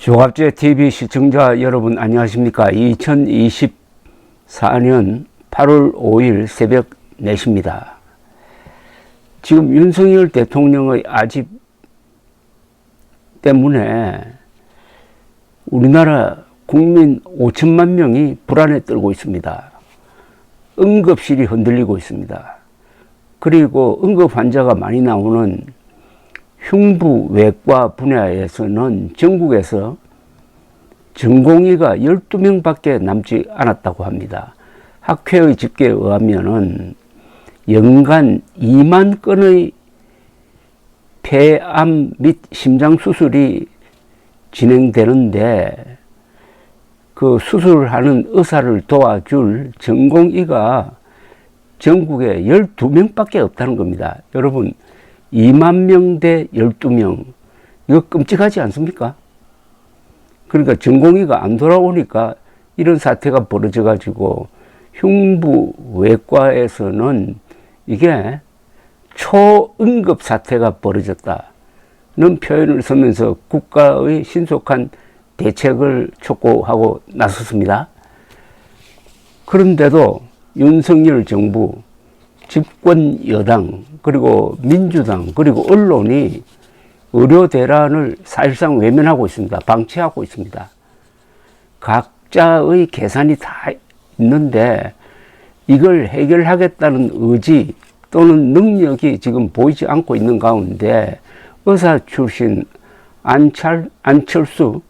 조갑제 TV 시청자 여러분 안녕하십니까. 2024년 8월 5일 새벽 4시입니다. 지금 윤석열 대통령의 아집 때문에 우리나라 국민 5천만 명이 불안에 떨고 있습니다. 응급실이 흔들리고 있습니다. 그리고 응급 환자가 많이 나오는 흉부외과 분야에서는 전국에서 전공의가 12명밖에 남지 않았다고 합니다. 학회의 집계에 의하면은 연간 2만 건의 폐암 및 심장 수술이 진행되는데 그 수술하는 의사를 도와줄 전공의가 전국에 12명밖에 없다는 겁니다. 여러분 2만 명 대 12명 이거 끔찍하지 않습니까? 그러니까 전공의가 안 돌아오니까 이런 사태가 벌어져 가지고 흉부외과에서는 이게 초응급 사태가 벌어졌다는 표현을 쓰면서 국가의 신속한 대책을 촉구하고 나섰습니다. 그런데도 윤석열 정부, 집권 여당, 그리고 민주당, 그리고 언론이 의료 대란을 사실상 외면하고 있습니다. 방치하고 있습니다. 각자의 계산이 다 있는데 이걸 해결하겠다는 의지 또는 능력이 지금 보이지 않고 있는 가운데 의사 출신 안철수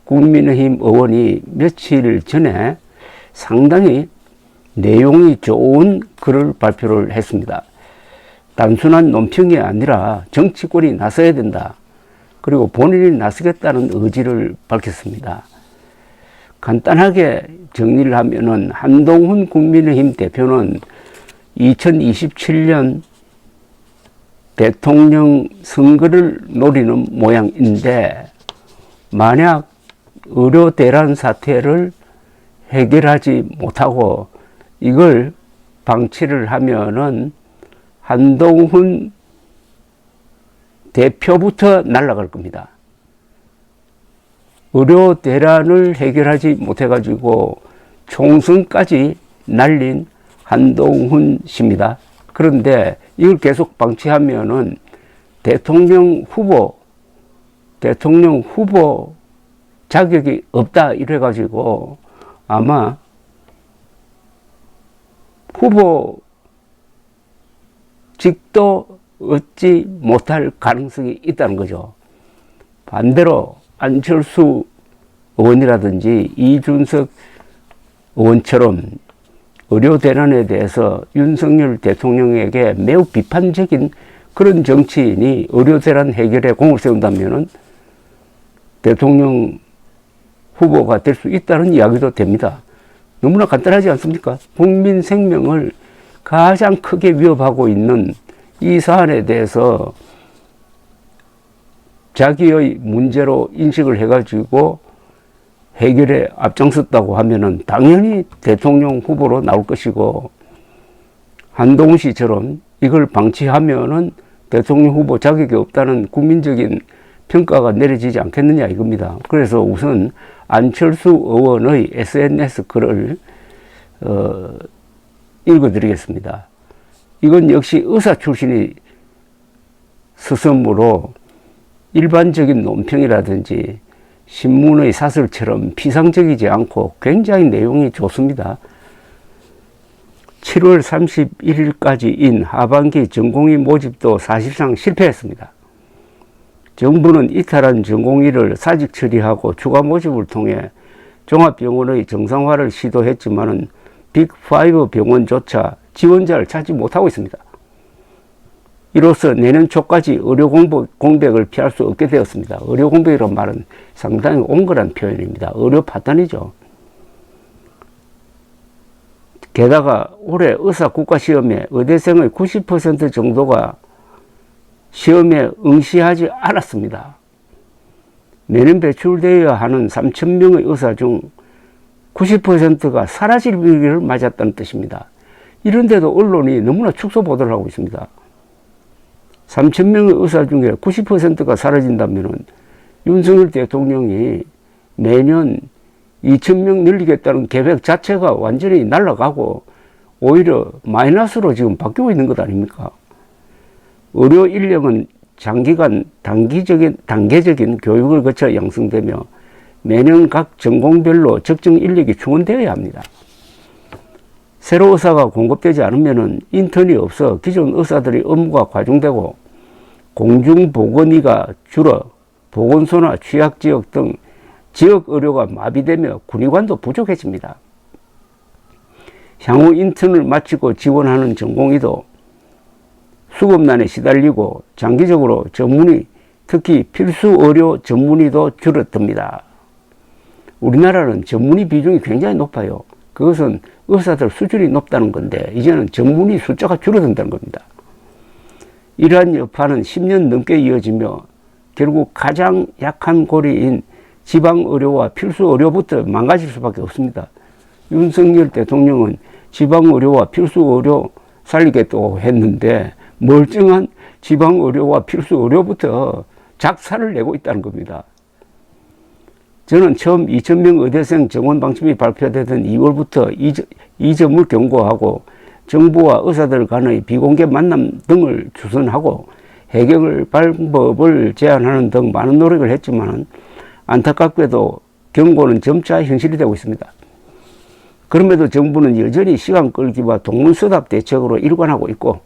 국민의힘 의원이 며칠 전에 상당히 내용이 좋은 글을 발표를 했습니다. 단순한 논평이 아니라 정치권이 나서야 된다. 그리고 본인이 나서겠다는 의지를 밝혔습니다. 간단하게 정리를 하면은 한동훈 국민의힘 대표는 2027년 대통령 선거를 노리는 모양인데 만약 의료 대란 사태를 해결하지 못하고 이걸 방치를 하면은 한동훈 대표부터 날아갈 겁니다. 의료 대란을 해결하지 못해가지고 총선까지 날린 한동훈 씨입니다. 그런데 이걸 계속 방치하면은 대통령 후보 자격이 없다 이래가지고 아마 후보직도 얻지 못할 가능성이 있다는 거죠. 반대로 안철수 의원이라든지 이준석 의원처럼 의료 대란에 대해서 윤석열 대통령에게 매우 비판적인 그런 정치인이 의료 대란 해결에 공을 세운다면은 대통령 후보가 될 수 있다는 이야기도 됩니다. 너무나 간단하지 않습니까? 국민 생명을 가장 크게 위협하고 있는 이 사안에 대해서 자기의 문제로 인식을 해가지고 해결에 앞장섰다고 하면은 당연히 대통령 후보로 나올 것이고 한동훈 씨처럼 이걸 방치하면은 대통령 후보 자격이 없다는 국민적인 평가가 내려지지 않겠느냐 이겁니다. 그래서 우선 안철수 의원의 SNS 글을 읽어드리겠습니다. 이건 역시 의사 출신이 스스로 일반적인 논평이라든지 신문의 사설처럼 피상적이지 않고 굉장히 내용이 좋습니다. 7월 31일까지인 하반기 전공의 모집도 사실상 실패했습니다. 정부는 이탈한 전공의를 사직 처리하고 추가 모집을 통해 종합병원의 정상화를 시도했지만은 빅5 병원조차 지원자를 찾지 못하고 있습니다. 이로써 내년 초까지 의료 공백을 피할 수 없게 되었습니다. 의료 공백이라는 말은 상당히 옹골한 표현입니다. 의료 파탄이죠. 게다가 올해 의사 국가시험에 의대생의 90% 정도가 시험에 응시하지 않았습니다. 매년 배출되어야 하는 3,000명의 의사 중 90%가 사라질 위기를 맞았다는 뜻입니다. 이런데도 언론이 너무나 축소 보도를 하고 있습니다. 3,000명의 의사 중에 90%가 사라진다면 윤석열 대통령이 매년 2,000명 늘리겠다는 계획 자체가 완전히 날아가고 오히려 마이너스로 지금 바뀌고 있는 것 아닙니까? 의료 인력은 장기간 단계적인 교육을 거쳐 양성되며 매년 각 전공별로 적정 인력이 충원되어야 합니다. 새로 의사가 공급되지 않으면 인턴이 없어 기존 의사들의 업무가 과중되고 공중보건의가 줄어 보건소나 취약지역 등 지역 의료가 마비되며 군의관도 부족해집니다. 향후 인턴을 마치고 지원하는 전공의도 수급난에 시달리고 장기적으로 전문의, 특히 필수 의료 전문의도 줄어듭니다. 우리나라는 전문의 비중이 굉장히 높아요. 그것은 의사들 수준이 높다는 건데 이제는 전문의 숫자가 줄어든다는 겁니다. 이러한 여파는 10년 넘게 이어지며 결국 가장 약한 고리인 지방의료와 필수의료부터 망가질 수밖에 없습니다. 윤석열 대통령은 지방의료와 필수의료 살리겠다고 했는데 멀쩡한 지방의료와 필수의료부터 작사를 내고 있다는 겁니다. 저는 처음 2,000명 의대생 정원 방침이 발표되던 2월부터 이 점을 경고하고 정부와 의사들 간의 비공개 만남 등을 주선하고 해결 방법을 제안하는 등 많은 노력을 했지만 안타깝게도 경고는 점차 현실이 되고 있습니다. 그럼에도 정부는 여전히 시간 끌기와 동문서답 대책으로 일관하고 있고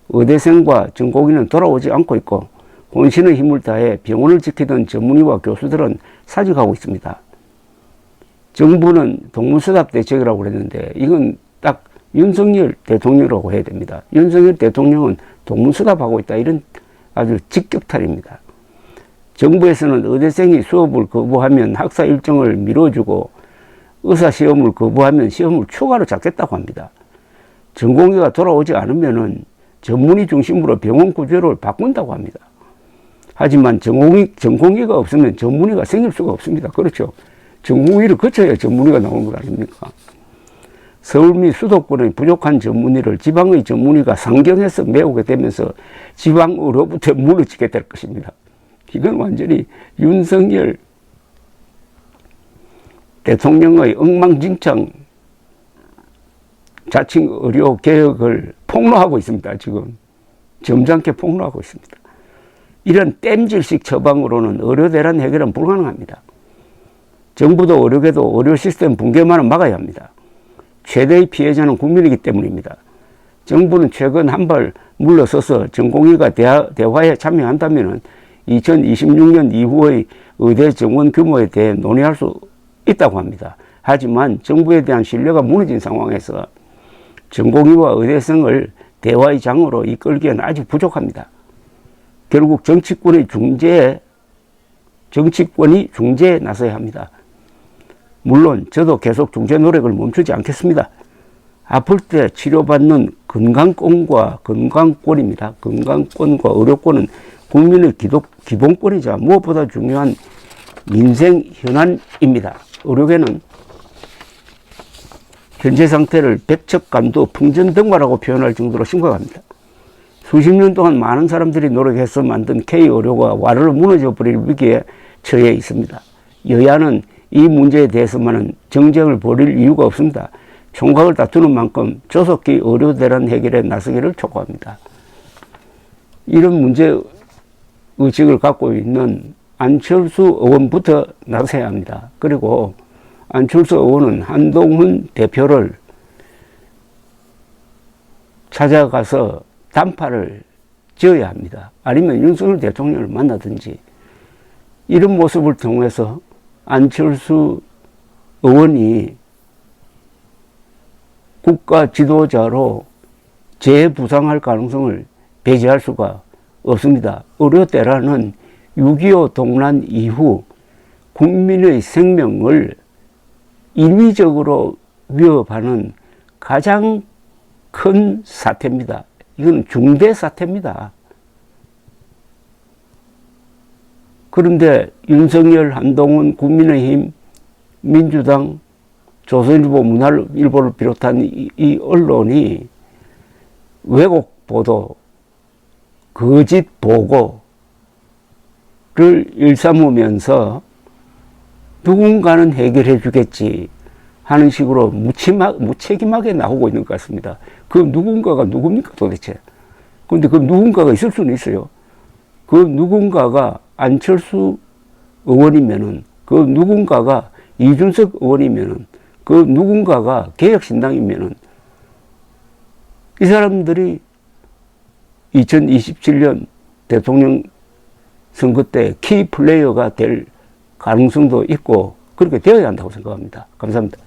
의대생과 전공의는 돌아오지 않고 있고 혼신의 힘을 다해 병원을 지키던 전문의와 교수들은 사직하고 있습니다. 정부는 동문서답 대책이라고 그랬는데 이건 딱 윤석열 대통령이라고 해야 됩니다. 윤석열 대통령은 동문서답하고 있다, 이런 아주 직격탄입니다. 정부에서는 의대생이 수업을 거부하면 학사 일정을 미뤄주고 의사시험을 거부하면 시험을 추가로 잡겠다고 합니다. 전공의가 돌아오지 않으면 전문의 중심으로 병원 구조를 바꾼다고 합니다. 하지만 전공의가 없으면 전문의가 생길 수가 없습니다. 그렇죠? 전공의를 거쳐야 전문의가 나오는 것 아닙니까? 서울 및 수도권의 부족한 전문의를 지방의 전문의가 상경해서 메우게 되면서 지방으로부터 무너지게 될 것입니다. 이건 완전히 윤석열 대통령의 엉망진창 자칭 의료 개혁을 폭로하고 있습니다. 지금 점잖게 폭로하고 있습니다. 이런 땜질식 처방으로는 의료 대란 해결은 불가능합니다. 정부도 의료계도 의료 시스템 붕괴만은 막아야 합니다. 최대의 피해자는 국민이기 때문입니다. 정부는 최근 한발 물러서서 전공의가 대화에 참여한다면 2026년 이후의 의대 정원 규모에 대해 논의할 수 있다고 합니다. 하지만 정부에 대한 신뢰가 무너진 상황에서 전공의와 의대생을 대화의 장으로 이끌기에는 아직 부족합니다. 결국 정치권이 중재에 나서야 합니다. 물론 저도 계속 중재 노력을 멈추지 않겠습니다. 아플 때 치료받는 건강권과 의료권은 국민의 기본권이자 무엇보다 중요한 민생 현안입니다. 의료계는 현재 상태를 백척간도 풍전등화라고 표현할 정도로 심각합니다. 수십 년 동안 많은 사람들이 노력해서 만든 K의료가 와르르 무너져 버릴 위기에 처해 있습니다. 여야는 이 문제에 대해서만은 정쟁을 벌일 이유가 없습니다. 총각을 다투는 만큼 조속히 의료 대란 해결에 나서기를 촉구합니다. 이런 문제 의식을 갖고 있는 안철수 의원부터 나서야 합니다. 그리고 안철수 의원은 한동훈 대표를 찾아가서 단파를 지어야 합니다. 아니면 윤석열 대통령을 만나든지. 이런 모습을 통해서 안철수 의원이 국가 지도자로 재부상할 가능성을 배제할 수가 없습니다. 의료 대란은 6.25 동란 이후 국민의 생명을 인위적으로 위협하는 가장 큰 사태입니다. 이건 중대 사태입니다. 그런데 윤석열, 한동훈, 국민의힘, 민주당, 조선일보, 문화일보를 비롯한 이 언론이 왜곡 보도, 거짓 보고를 일삼으면서 누군가는 해결해 주겠지 하는 식으로 무책임하게 나오고 있는 것 같습니다. 그 누군가가 누굽니까 도대체? 근데 그 누군가가 있을 수는 있어요. 그 누군가가 안철수 의원이면은, 그 누군가가 이준석 의원이면은, 그 누군가가 개혁신당이면은, 이 사람들이 2027년 대통령 선거 때 키 플레이어가 될 가능성도 있고, 그렇게 되어야 한다고 생각합니다. 감사합니다.